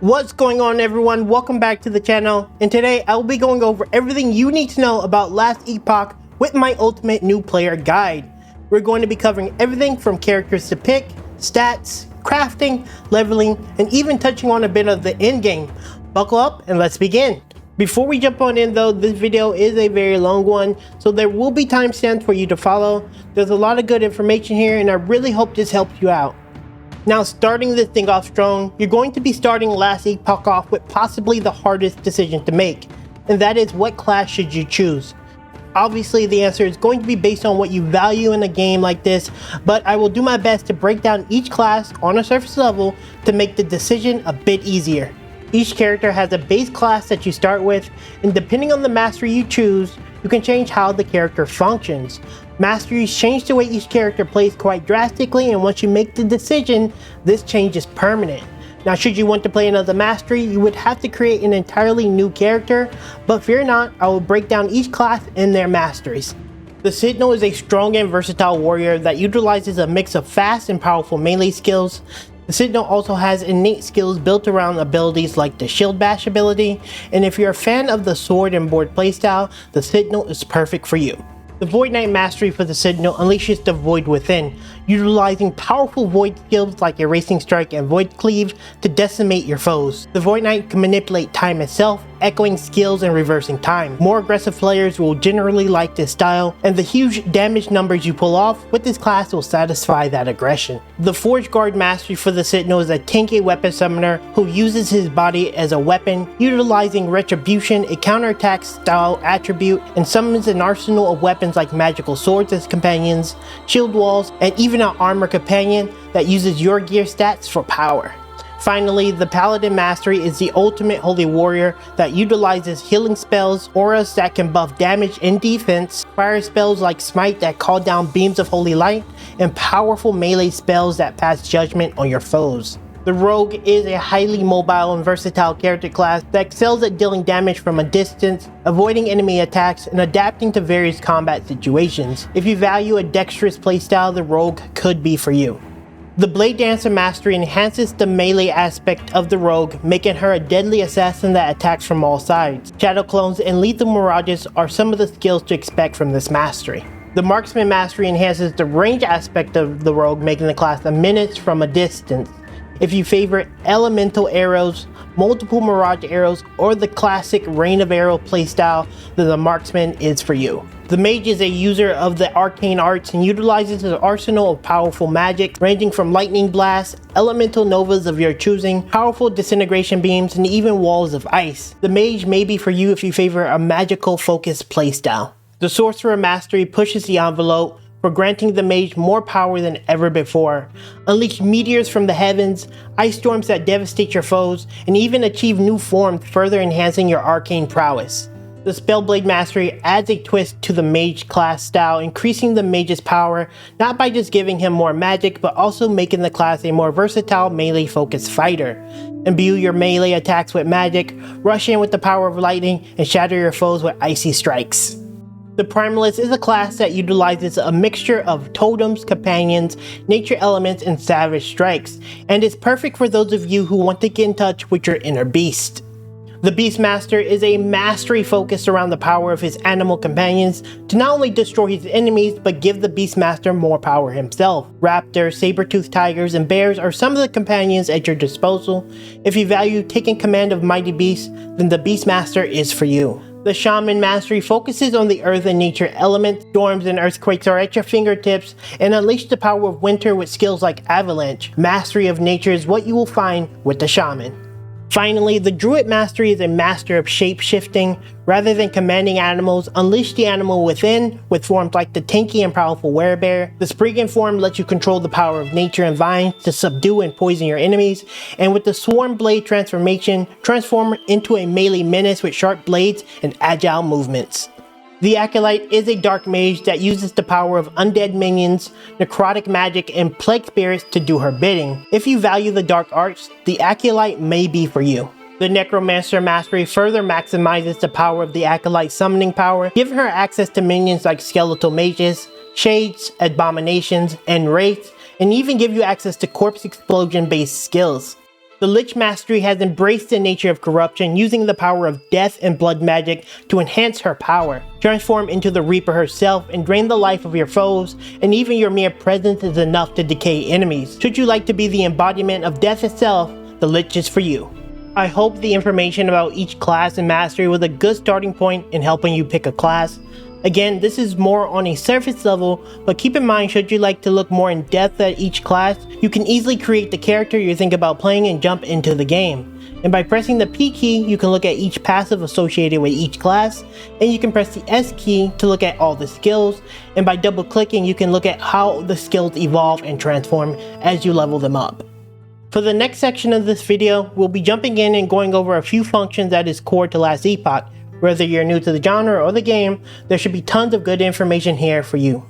What's going on, everyone? Welcome back to the channel, and today I will be going over everything you need to know about Last Epoch with my ultimate new player guide. We're going to be covering everything from characters to pick, stats, crafting, leveling, and even touching on a bit of the endgame. Buckle up and let's begin. Before we jump on in though, this video is a very long one, so there will be timestamps for you to follow. There's a lot of good information here, and I really hope this helps you out. Now, starting this thing off strong, you're going to be starting Last Epoch off with possibly the hardest decision to make, and that is what class should you choose. Obviously, the answer is going to be based on what you value in a game like this, but I will do my best to break down each class on a surface level to make the decision a bit easier. Each character has a base class that you start with, and depending on the mastery you choose, you can change how the character functions. Masteries change the way each character plays quite drastically, and once you make the decision, this change is permanent. Now, should you want to play another mastery, you would have to create an entirely new character, but fear not, I will break down each class and their masteries. The Sentinel is a strong and versatile warrior that utilizes a mix of fast and powerful melee skills. The Sentinel also has innate skills built around abilities like the Shield Bash ability, and if you're a fan of the sword and board playstyle, the Sentinel is perfect for you. The Void Knight mastery for the Sentinel unleashes the Void within, utilizing powerful Void skills like Erasing Strike and Void Cleave to decimate your foes. The Void Knight can manipulate time itself, echoing skills and reversing time. More aggressive players will generally like this style, and the huge damage numbers you pull off with this class will satisfy that aggression. The Forge Guard mastery for the Sentinel is a tanky weapon summoner who uses his body as a weapon, utilizing Retribution, a counterattack style attribute, and summons an arsenal of weapons like magical swords as companions, shield walls, and even an armor companion that uses your gear stats for power. Finally, the Paladin mastery is the ultimate holy warrior that utilizes healing spells, auras that can buff damage and defense, fire spells like Smite that call down beams of holy light, and powerful melee spells that pass judgment on your foes. The Rogue is a highly mobile and versatile character class that excels at dealing damage from a distance, avoiding enemy attacks, and adapting to various combat situations. If you value a dexterous playstyle, the Rogue could be for you. The Blade Dancer mastery enhances the melee aspect of the Rogue, making her a deadly assassin that attacks from all sides. Shadow Clones and Lethal Mirages are some of the skills to expect from this mastery. The Marksman mastery enhances the range aspect of the Rogue, making the class a menace from a distance. If you favor elemental arrows, multiple mirage arrows, or the classic rain of arrow playstyle, then the Marksman is for you. The Mage is a user of the arcane arts and utilizes an arsenal of powerful magic ranging from lightning blasts, elemental novas of your choosing, powerful disintegration beams, and even walls of ice. The Mage may be for you if you favor a magical focused playstyle. The Sorcerer mastery pushes the envelope for granting the Mage more power than ever before. Unleash meteors from the heavens, ice storms that devastate your foes, and even achieve new forms, further enhancing your arcane prowess. The Spellblade mastery adds a twist to the Mage class style, increasing the Mage's power not by just giving him more magic, but also making the class a more versatile melee focused fighter. Imbue your melee attacks with magic, rush in with the power of lightning, and shatter your foes with icy strikes. The Primalist is a class that utilizes a mixture of totems, companions, nature elements, and savage strikes, and is perfect for those of you who want to get in touch with your inner beast. The Beastmaster is a mastery focused around the power of his animal companions to not only destroy his enemies, but give the Beastmaster more power himself. Raptors, saber-toothed tigers, and bears are some of the companions at your disposal. If you value taking command of mighty beasts, then the Beastmaster is for you. The Shaman mastery focuses on the earth and nature elements. Storms and earthquakes are at your fingertips, and unleash the power of winter with skills like avalanche. Mastery of nature is what you will find with the Shaman. Finally, the Druid mastery is a master of shape-shifting. Rather than commanding animals, unleash the animal within with forms like the tanky and powerful Werebear. The Spriggan form lets you control the power of nature and vines to subdue and poison your enemies. And with the Swarm Blade transformation, transform into a melee menace with sharp blades and agile movements. The Acolyte is a dark mage that uses the power of undead minions, necrotic magic, and plague spirits to do her bidding. If you value the dark arts, the Acolyte may be for you. The Necromancer mastery further maximizes the power of the Acolyte's summoning power, giving her access to minions like skeletal mages, shades, abominations, and wraiths, and even give you access to corpse explosion based skills. The Lich Mastery has embraced the nature of corruption, using the power of death and blood magic to enhance her power, transform into the Reaper herself, and drain the life of your foes, and even your mere presence is enough to decay enemies. Should you like to be the embodiment of death itself, the Lich is for you. I hope the information about each class and mastery was a good starting point in helping you pick a class. Again, this is more on a surface level, but keep in mind, should you like to look more in depth at each class, you can easily create the character you think about playing and jump into the game. And by pressing the P key, you can look at each passive associated with each class, and you can press the S key to look at all the skills, and by double clicking you can look at how the skills evolve and transform as you level them up. For the next section of this video, we'll be jumping in and going over a few functions that is core to Last Epoch. Whether you're new to the genre or the game, there should be tons of good information here for you.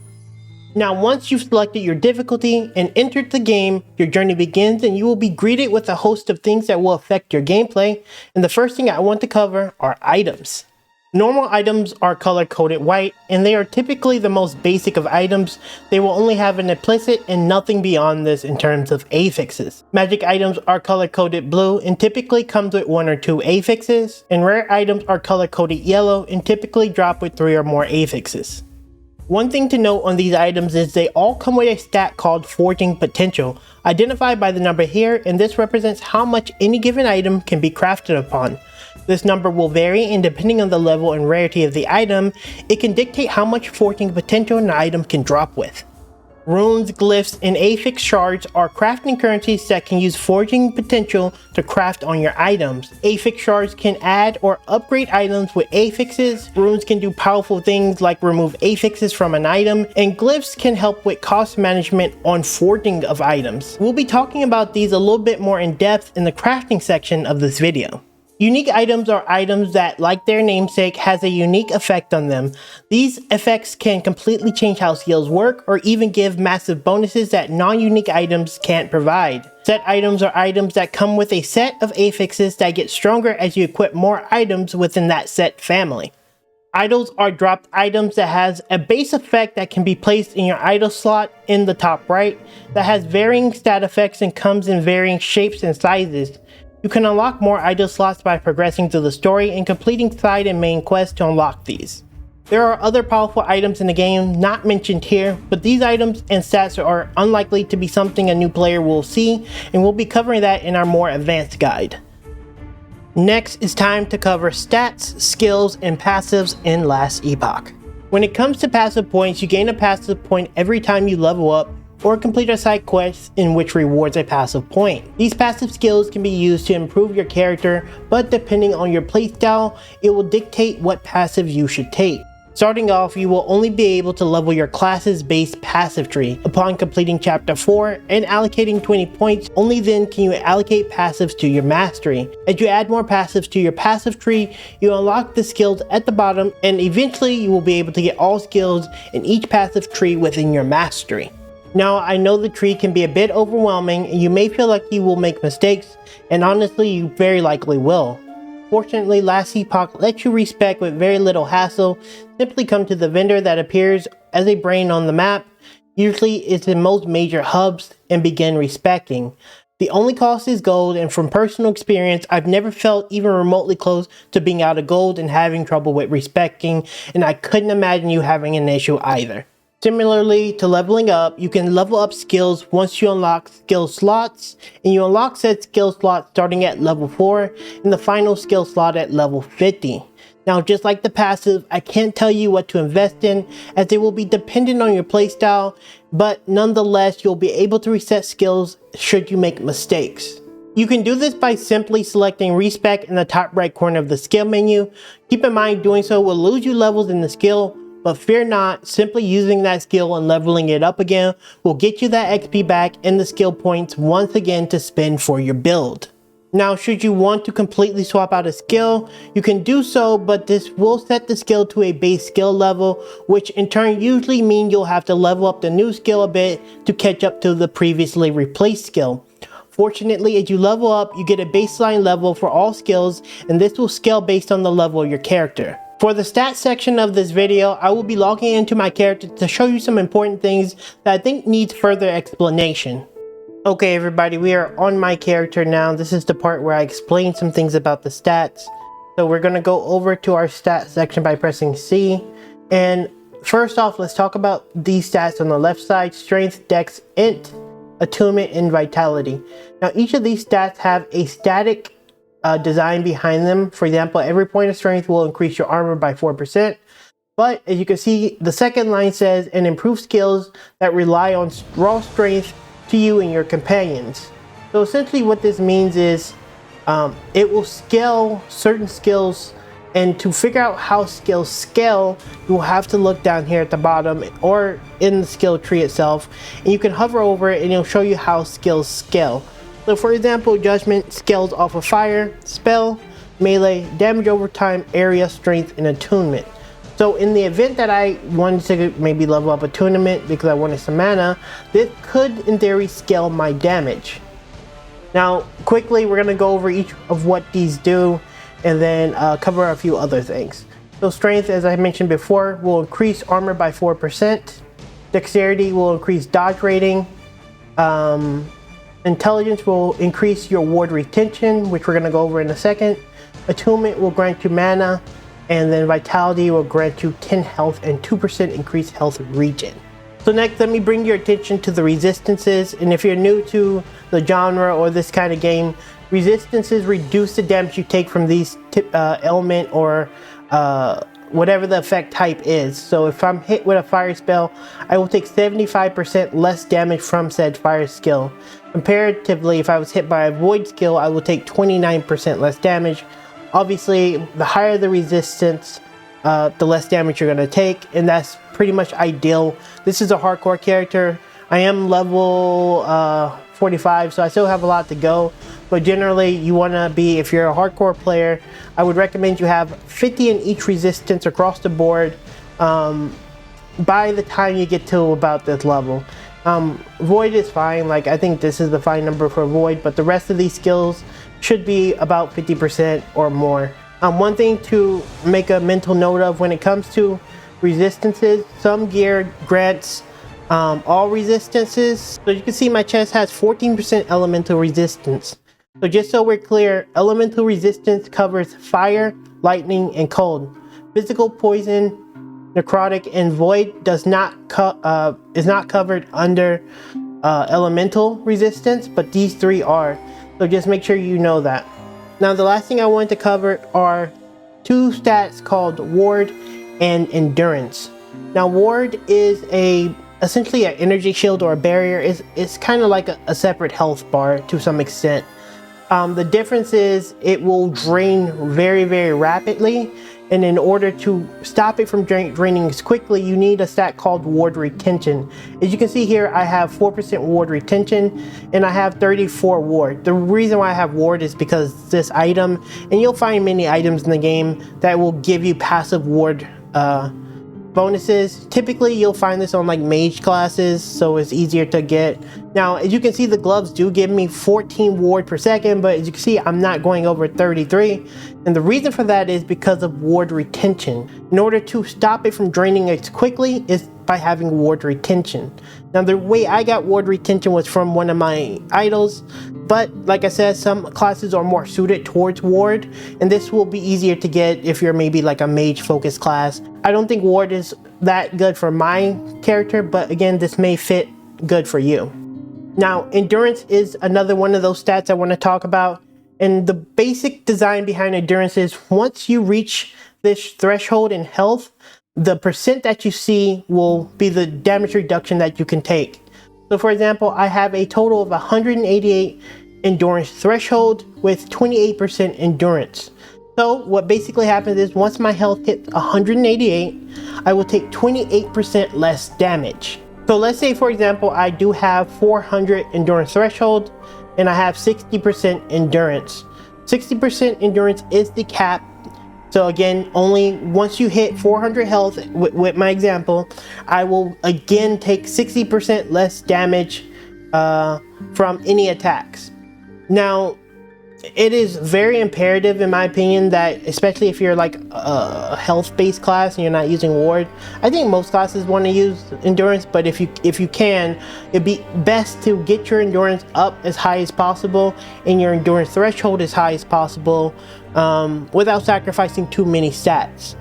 Now, once you've selected your difficulty and entered the game, your journey begins and you will be greeted with a host of things that will affect your gameplay, and the first thing I want to cover are items. Normal items are color-coded white, and they are typically the most basic of items. They will only have an implicit and nothing beyond this in terms of affixes. Magic items are color-coded blue and typically comes with 1 or 2 affixes, and rare items are color-coded yellow and typically drop with 3 or more affixes. One thing to note on these items is they all come with a stat called Forging Potential, identified by the number here, and this represents how much any given item can be crafted upon. This number will vary, and depending on the level and rarity of the item, it can dictate how much forging potential an item can drop with. Runes, glyphs, and affix shards are crafting currencies that can use forging potential to craft on your items. Affix shards can add or upgrade items with affixes, runes can do powerful things like remove affixes from an item, and glyphs can help with cost management on forging of items. We'll be talking about these a little bit more in depth in the crafting section of this video. Unique items are items that, like their namesake, has a unique effect on them. These effects can completely change how skills work or even give massive bonuses that non-unique items can't provide. Set items are items that come with a set of affixes that get stronger as you equip more items within that set family. Idols are dropped items that has a base effect that can be placed in your idol slot in the top right that has varying stat effects and comes in varying shapes and sizes. You can unlock more idol slots by progressing through the story and completing side and main quests to unlock these. There are other powerful items in the game not mentioned here, but these items and stats are unlikely to be something a new player will see, and we'll be covering that in our more advanced guide. Next, it's time to cover stats, skills, and passives in Last Epoch. When it comes to passive points, you gain a passive point every time you level up or complete a side quest in which rewards a passive point. These passive skills can be used to improve your character, but depending on your playstyle, it will dictate what passive you should take. Starting off, you will only be able to level your class's base passive tree upon completing chapter 4 and allocating 20 points. Only then can you allocate passives to your mastery. As you add more passives to your passive tree, you unlock the skills at the bottom, and eventually you will be able to get all skills in each passive tree within your mastery. Now, I know the tree can be a bit overwhelming and you may feel like you will make mistakes, and honestly you very likely will. Fortunately, Last Epoch lets you respec with very little hassle. Simply come to the vendor that appears as a brain on the map, usually it's in most major hubs, and begin respecing. The only cost is gold, and from personal experience, I've never felt even remotely close to being out of gold and having trouble with respecting, and I couldn't imagine you having an issue either. Similarly to leveling up, you can level up skills once you unlock skill slots, and you unlock said skill slot starting at level 4 and the final skill slot at level 50. Now, just like the passive, I can't tell you what to invest in as they will be dependent on your playstyle, but nonetheless you'll be able to reset skills should you make mistakes. You can do this by simply selecting Respec in the top right corner of the skill menu. Keep in mind doing so will lose you levels in the skill, but fear not, simply using that skill and leveling it up again will get you that XP back and the skill points once again to spend for your build. Now, should you want to completely swap out a skill, you can do so, but this will set the skill to a base skill level, which in turn usually means you'll have to level up the new skill a bit to catch up to the previously replaced skill. Fortunately, as you level up, you get a baseline level for all skills, and this will scale based on the level of your character. For the stats section of this video, I will be logging into my character to show you some important things that I think needs further explanation. Okay everybody, we are on my character now. This is the part where I explain some things about the stats. So we're going to go over to our stats section by pressing C. And first off, let's talk about these stats on the left side: strength, dex, int, attunement, and vitality. Now each of these stats have a static design behind them. For example, every point of strength will increase your armor by 4%. But as you can see, the second line says, and improve skills that rely on raw strength to you and your companions. So essentially what this means is it will scale certain skills, and to figure out how skills scale, you will have to look down here at the bottom or in the skill tree itself, and you can hover over it and it'll show you how skills scale. So for example, judgment scales off of fire, spell, melee, damage over time, area, strength, and attunement. So in the event that I wanted to maybe level up attunement because I wanted some mana, this could in theory scale my damage. Now quickly we're going to go over each of what these do and then cover a few other things. So strength, as I mentioned before, will increase armor by 4%. Dexterity will increase dodge rating. Intelligence will increase your ward retention, which we're going to go over in a second. Attunement will grant you mana. And then vitality will grant you 10 health and 2% increased health regen. So next, let me bring your attention to the resistances. And if you're new to the genre or this kind of game, resistances reduce the damage you take from these element or whatever the effect type is. So if I'm hit with a fire spell, I will take 75% less damage from said fire skill. Comparatively, if I was hit by a void skill, I will take 29% less damage. Obviously, the higher the resistance, the less damage you're going to take, and that's pretty much ideal. This is a hardcore character. I am level 45, so I still have a lot to go, but generally you want to be, if you're a hardcore player, I would recommend you have 50 in each resistance across the board by the time you get to about this level. Void is fine, like I think this is the fine number for Void, but the rest of these skills should be about 50% or more. One thing to make a mental note of when it comes to resistances, some gear grants all resistances. So you can see my chest has 14% elemental resistance. So just so we're clear, elemental resistance covers fire, lightning, and cold. Physical, poison, necrotic, and void is not covered under elemental resistance, but these three are. So just make sure you know that. Now the last thing I want to cover are two stats called Ward and Endurance. Now Ward is essentially an energy shield or a barrier. It's kind of like a separate health bar to some extent. The difference is it will drain very, very rapidly, and in order to stop it from draining as quickly, you need a stat called Ward Retention. As you can see here, I have 4% Ward Retention, and I have 34 Ward. The reason why I have Ward is because this item, and you'll find many items in the game that will give you passive Ward bonuses. Typically you'll find this on like mage classes, so it's easier to get. Now as you can see, the gloves do give me 14 ward per second, but as you can see, I'm not going over 33, and the reason for that is because of ward retention. In order to stop it from draining as quickly is by having ward retention. Now the way I got ward retention was from one of my idols, but like I said, some classes are more suited towards ward, and this will be easier to get if you're maybe like a mage focused class. I don't think ward is that good for my character, but again, this may fit good for you. Now endurance is another one of those stats I want to talk about, and the basic design behind endurance is once you reach this threshold in health, the percent that you see will be the damage reduction that you can take. So for example, I have a total of 188 endurance threshold with 28% endurance. So what basically happens is once my health hits 188, I will take 28% less damage. So let's say for example, I do have 400 endurance threshold and I have 60% endurance. 60% endurance is the cap. So again, only once you hit 400 health, with my example, I will again take 60% less damage from any attacks. Now, it is very imperative, in my opinion, that especially if you're like a health-based class and you're not using ward. I think most classes want to use endurance, but if you can, it'd be best to get your endurance up as high as possible and your endurance threshold as high as possible, without sacrificing too many stats.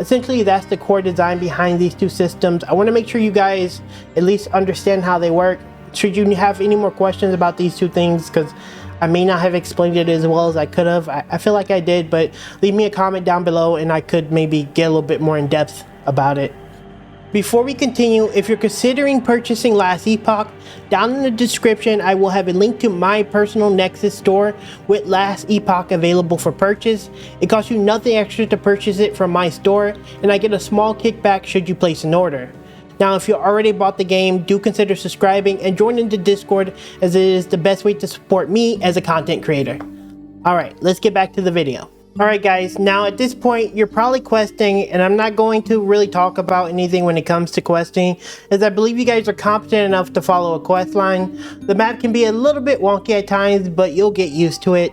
Essentially, that's the core design behind these two systems. I want to make sure you guys at least understand how they work. Should you have any more questions about these two things, because I may not have explained it as well as I could have. I feel like I did, but leave me a comment down below and I could maybe get a little bit more in depth about it. Before we continue, if you're considering purchasing Last Epoch, down in the description I will have a link to my personal Nexus store with Last Epoch available for purchase. It costs you nothing extra to purchase it from my store, and I get a small kickback should you place an order. Now, if you already bought the game, do consider subscribing and joining the Discord, as it is the best way to support me as a content creator. Alright, let's get back to the video. Alright guys, now at this point you're probably questing, and I'm not going to really talk about anything when it comes to questing, as I believe you guys are competent enough to follow a quest line. The map can be a little bit wonky at times, but you'll get used to it.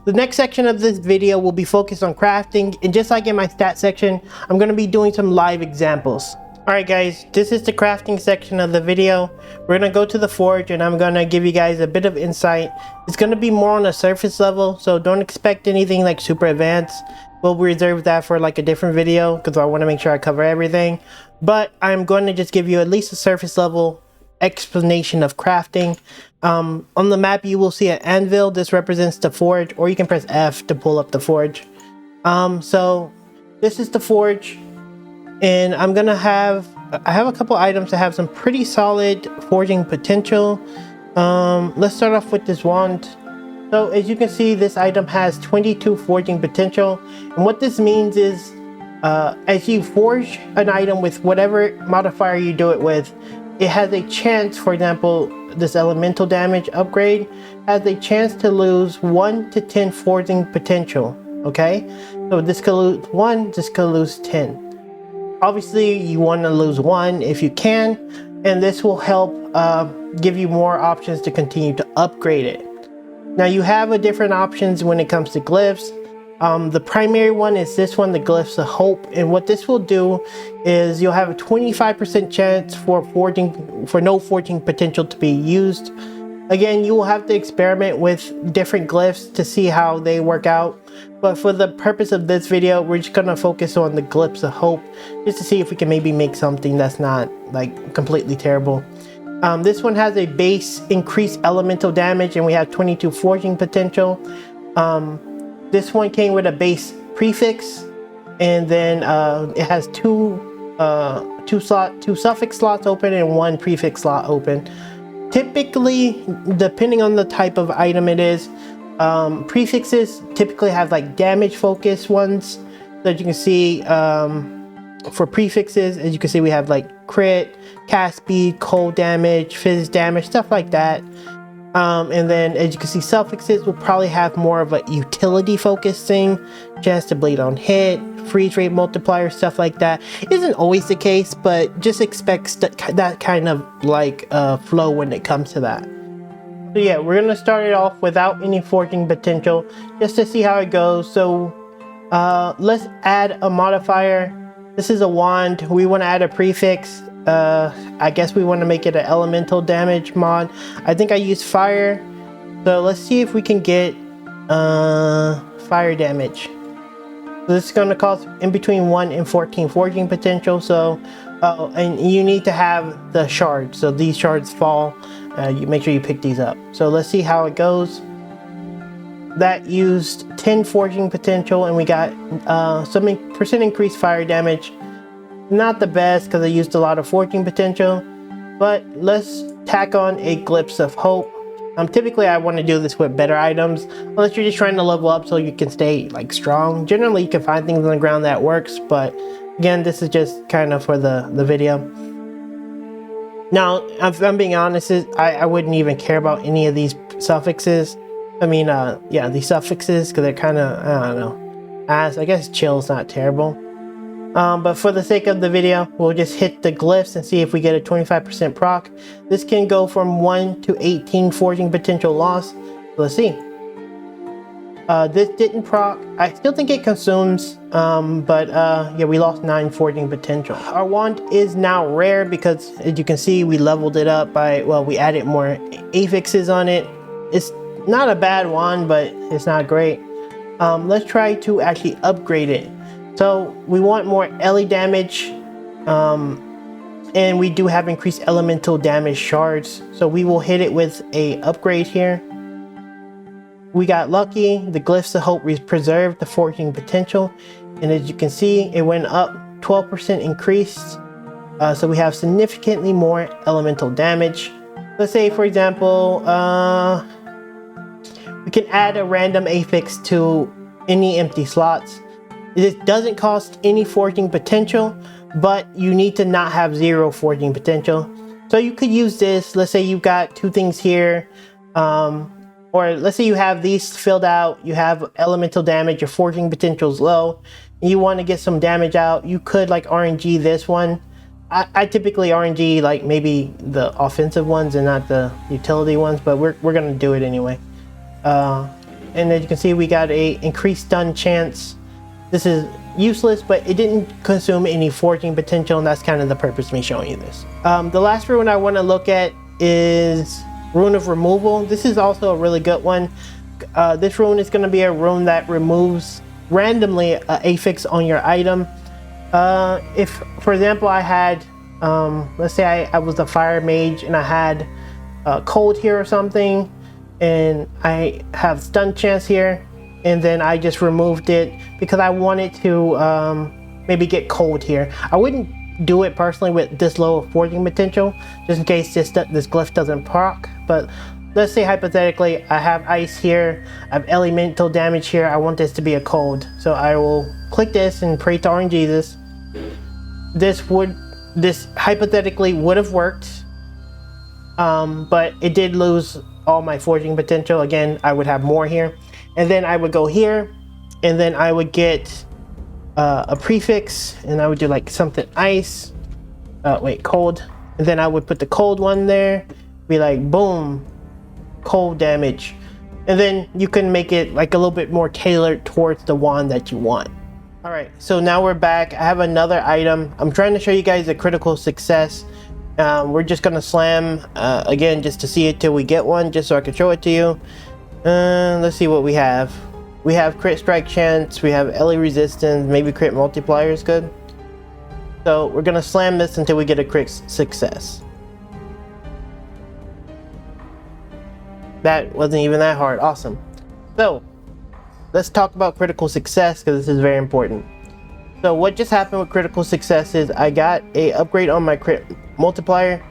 The next section of this video will be focused on crafting, and just like in my stat section, I'm going to be doing some live examples. Alright guys, this is the crafting section of the video. We're going to go to the forge and I'm going to give you guys a bit of insight. It's going to be more on a surface level, so don't expect anything like super advanced. We'll reserve that for like a different video because I want to make sure I cover everything. But I'm going to just give you at least a surface level explanation of crafting. On the map you will see an anvil. This represents the forge, or you can press F to pull up the forge. So this is the forge. And I have a couple items that have some pretty solid forging potential. Let's start off with this wand. So as you can see, this item has 22 forging potential. And what this means is, as you forge an item with whatever modifier you do it with, it has a chance, for example, this elemental damage upgrade has a chance to lose 1 to 10 forging potential. Okay? So this could lose 1, this could lose 10. Obviously you want to lose 1 if you can, and this will help give you more options to continue to upgrade it. Now you have a different options when it comes to glyphs. The primary one is this one, the Glyphs of Hope, and what this will do is you'll have a 25% chance for no forging potential to be used. Again, you will have to experiment with different glyphs to see how they work out, but for the purpose of this video, we're just gonna focus on the Glyphs of Hope, just to see if we can maybe make something that's not like completely terrible. This one has a base increased elemental damage, and we have 22 forging potential. This one came with a base prefix, and then it has two suffix slots open and 1 prefix slot open. Typically, depending on the type of item it is, prefixes typically have like damage focused ones. So as you can see, for prefixes, as you can see, we have like crit, cast speed, cold damage, phys damage, stuff like that. And then as you can see, suffixes will probably have more of a utility focused thing, chance to bleed on hit, freeze rate multiplier, stuff like that. Isn't always the case, but just expect that kind of like flow when it comes to that. So yeah, we're gonna start it off without any forging potential, just to see how it goes. So let's add a modifier. This is a wand. We want to add a prefix. I guess we want to make it an elemental damage mod. I think I use fire, so let's see if we can get fire damage. So this is going to cost in between 1 and 14 forging potential. So and you need to have the shards, so these shards fall. You make sure you pick these up. So let's see how it goes. That used 10 forging potential, and we got some percent increased fire damage. Not the best because I used a lot of forging potential, but let's tack on a Glyphs of Hope. Typically I want to do this with better items, unless you're just trying to level up so you can stay like strong. Generally you can find things on the ground that works, but again, this is just kind of for the video. Now, if I'm being honest, I wouldn't even care about any of these suffixes. I mean, yeah, these suffixes, because they're kind of, I don't know. I guess chill's not terrible. But for the sake of the video, we'll just hit the glyphs and see if we get a 25% proc. This can go from 1 to 18 forging potential loss. Let's see. This didn't proc. I still think it consumes, but yeah, we lost 9 forging potential. Our wand is now rare because, as you can see, we leveled it up by, well, we added more affixes on it. It's not a bad wand, but it's not great. Let's try to actually upgrade it. So we want more ele damage, and we do have increased elemental damage shards. So we will hit it with a upgrade here. We got lucky. The glyphs of hope preserved the forging potential, and as you can see, it went up 12% increased. So we have significantly more elemental damage. Let's say, for example, we can add a random affix to any empty slots. It doesn't cost any forging potential, but you need to not have 0 forging potential. So you could use this. Let's say you've got 2 things here. Or let's say you have these filled out, you have elemental damage, your forging potential is low, and you want to get some damage out. You could like RNG this one. I typically RNG like maybe the offensive ones and not the utility ones, but we're gonna do it anyway. And as you can see, we got a increased stun chance. This is useless, but it didn't consume any forging potential, and that's kind of the purpose of me showing you this. The last rune I want to look at is Rune of Removal. This is also a really good one. This rune is going to be a rune that removes randomly an affix on your item. If, for example, I had, let's say I was a fire mage and I had cold here or something, and I have stun chance here, and then I just removed it because I wanted to maybe get cold here. I wouldn't do it personally with this low of forging potential, just in case this glyph doesn't proc. But let's say hypothetically I have ice here, I have elemental damage here, I want this to be a cold, so I will click this and pray to RNG this. This hypothetically would have worked, but it did lose all my forging potential. Again, I would have more here, and then I would go here, and then I would get a prefix, and I would do like something ice, cold, and then I would put the cold one there, be like boom, cold damage, and then you can make it like a little bit more tailored towards the wand that you want. All right, so now we're back. I have another item. I'm trying to show you guys a critical success. We're just gonna slam again just to see it till we get one, just so I can show it to you. Let's see what we have. We have crit strike chance, we have ele resistance, maybe crit multiplier is good. So we're gonna slam this until we get a crit success. That wasn't even that hard. Awesome. So let's talk about critical success, because this is very important. So what just happened with critical success is I got a upgrade on my crit multiplier.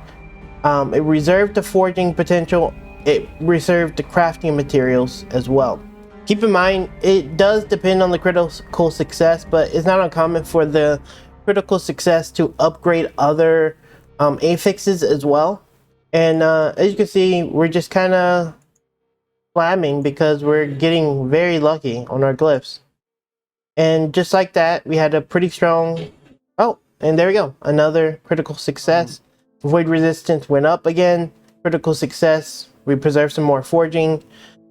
It reserved the forging potential, it reserved the crafting materials as well. Keep in mind, it does depend on the critical success, but it's not uncommon for the critical success to upgrade other affixes as well. And as you can see, we're just kind of slamming because we're getting very lucky on our glyphs. And just like that, we had a pretty strong, oh, and there we go, another critical success. Void resistance went up again, critical success, we preserved some more forging.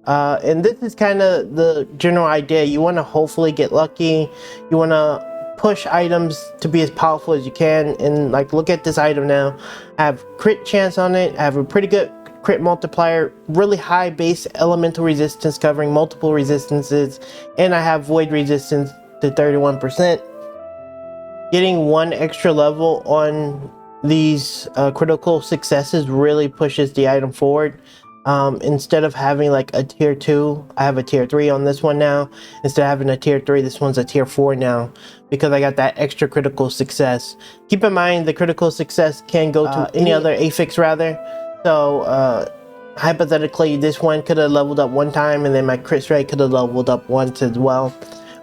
And this is kind of the general idea. You want to hopefully get lucky. You want to push items to be as powerful as you can. And like, look at this item now. I have crit chance on it. I have a pretty good crit multiplier, really high base elemental resistance covering multiple resistances, and I have void resistance to 31%. Getting one extra level on these critical successes really pushes the item forward. Instead of having like a tier 2, I have a tier 3 on this one now. Instead of having a tier 3, this one's a tier 4 now, because I got that extra critical success. Keep in mind, the critical success can go to any other affix rather. So hypothetically, this one could have leveled up one time, and then my crit strike could have leveled up once as well.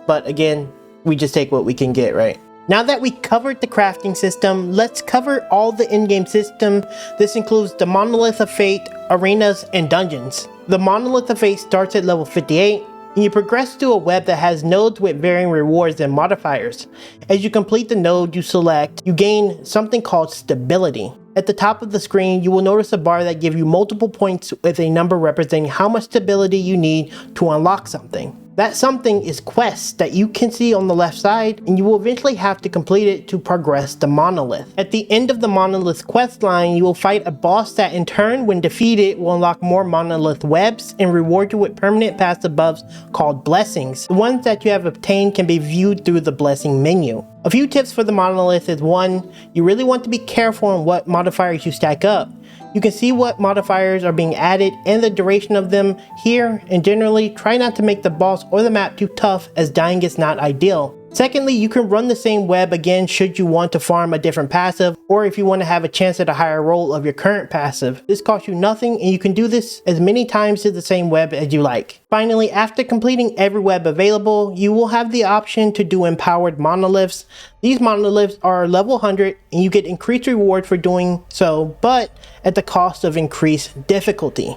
But again, we just take what we can get, right? Now that we covered the crafting system, let's cover all the in-game system. This includes the Monolith of Fate, arenas, and dungeons. The Monolith of Fate starts at level 58, and you progress to a web that has nodes with varying rewards and modifiers. As you complete the node you select, you gain something called stability. At the top of the screen, you will notice a bar that gives you multiple points with a number representing how much stability you need to unlock something. That something is quests that you can see on the left side, and you will eventually have to complete it to progress the Monolith. At the end of the Monolith quest line, you will fight a boss that in turn, when defeated, will unlock more Monolith webs and reward you with permanent passive buffs called blessings. The ones that you have obtained can be viewed through the blessing menu. A few tips for the Monolith is 1. You really want to be careful on what modifiers you stack up. You can see what modifiers are being added and the duration of them here, and generally try not to make the boss or the map too tough, as dying is not ideal. Secondly, you can run the same web again should you want to farm a different passive, or if you want to have a chance at a higher roll of your current passive. This costs you nothing, and you can do this as many times to the same web as you like. Finally, after completing every web available, you will have the option to do empowered monoliths. These monoliths are level 100, and you get increased reward for doing so, but at the cost of increased difficulty.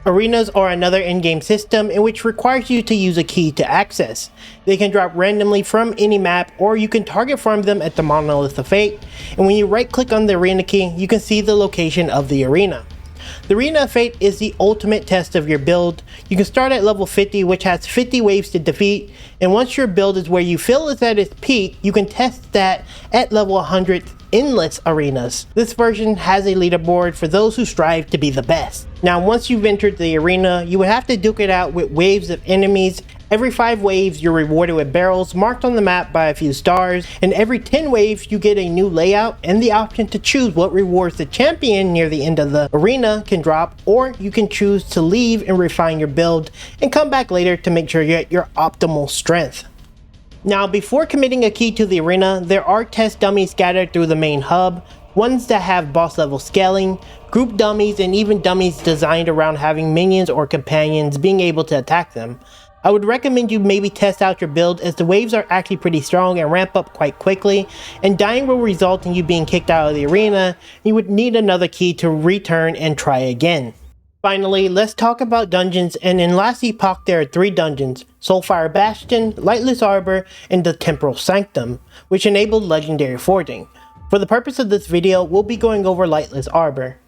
Arenas are another in-game system in which requires you to use a key to access. They can drop randomly from any map, or you can target farm them at the Monolith of Fate, and when you right click on the arena key, you can see the location of the arena. The Arena of Fate is the ultimate test of your build. You can start at level 50, which has 50 waves to defeat, and once your build is where you feel is at its peak, you can test that at level 100 endless arenas. This version has a leaderboard for those who strive to be the best. Now, once you've entered the arena, you would have to duke it out with waves of enemies. Every 5 waves, you're rewarded with barrels marked on the map by a few stars, and every 10 waves, you get a new layout and the option to choose what rewards the champion near the end of the arena can drop, or you can choose to leave and refine your build and come back later to make sure you're at your optimal strength. Now, before committing a key to the arena, there are test dummies scattered through the main hub, ones that have boss level scaling, group dummies, and even dummies designed around having minions or companions being able to attack them. I would recommend you maybe test out your build, as the waves are actually pretty strong and ramp up quite quickly, and dying will result in you being kicked out of the arena. You would need another key to return and try again. Finally, let's talk about dungeons, and in Last Epoch there are 3 dungeons: Soulfire Bastion, Lightless Arbor, and the Temporal Sanctum, which enabled legendary forging. For the purpose of this video, we'll be going over Lightless Arbor.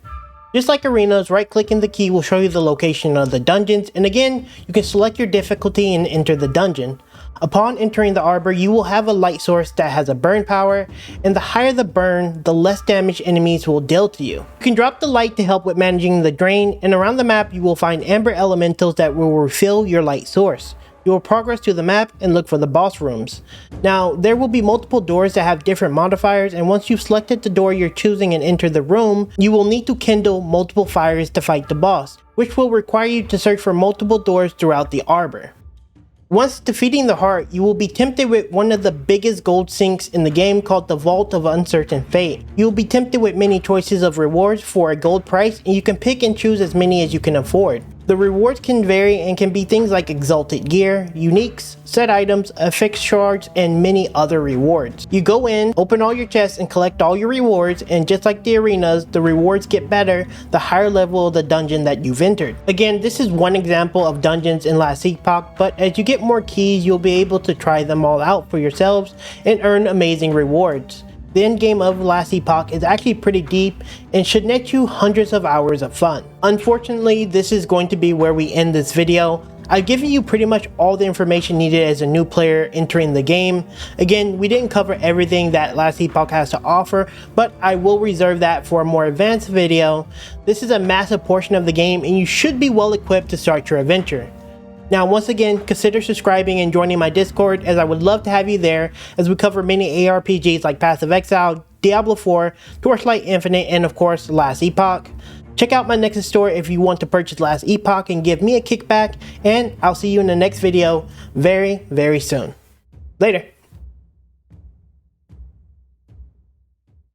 Just like arenas, right-clicking the key will show you the location of the dungeons, and again, you can select your difficulty and enter the dungeon. Upon entering the arbor, you will have a light source that has a burn power, and the higher the burn, the less damage enemies will deal to you. You can drop the light to help with managing the drain, and around the map you will find amber elementals that will refill your light source. You will progress to the map and look for the boss rooms. Now, there will be multiple doors that have different modifiers, and once you've selected the door you're choosing and enter the room, you will need to kindle multiple fires to fight the boss, which will require you to search for multiple doors throughout the arbor. Once defeating the heart, you will be tempted with one of the biggest gold sinks in the game called the Vault of Uncertain Fate. You will be tempted with many choices of rewards for a gold price, and you can pick and choose as many as you can afford. The rewards can vary and can be things like exalted gear, uniques, set items, affixed shards, and many other rewards. You go in, open all your chests, and collect all your rewards, and just like the arenas, the rewards get better the higher level of the dungeon that you've entered. Again, this is one example of dungeons in Last Epoch, but as you get more keys, you'll be able to try them all out for yourselves and earn amazing rewards. The endgame of Last Epoch is actually pretty deep and should net you hundreds of hours of fun. Unfortunately, this is going to be where we end this video. I've given you pretty much all the information needed as a new player entering the game. Again, we didn't cover everything that Last Epoch has to offer, but I will reserve that for a more advanced video. This is a massive portion of the game, and you should be well equipped to start your adventure. Now, once again, consider subscribing and joining my Discord, as I would love to have you there as we cover many ARPGs like Path of Exile, Diablo 4, Torchlight Infinite, and of course, Last Epoch. Check out my Nexus store if you want to purchase Last Epoch and give me a kickback, and I'll see you in the next video very, very soon. Later.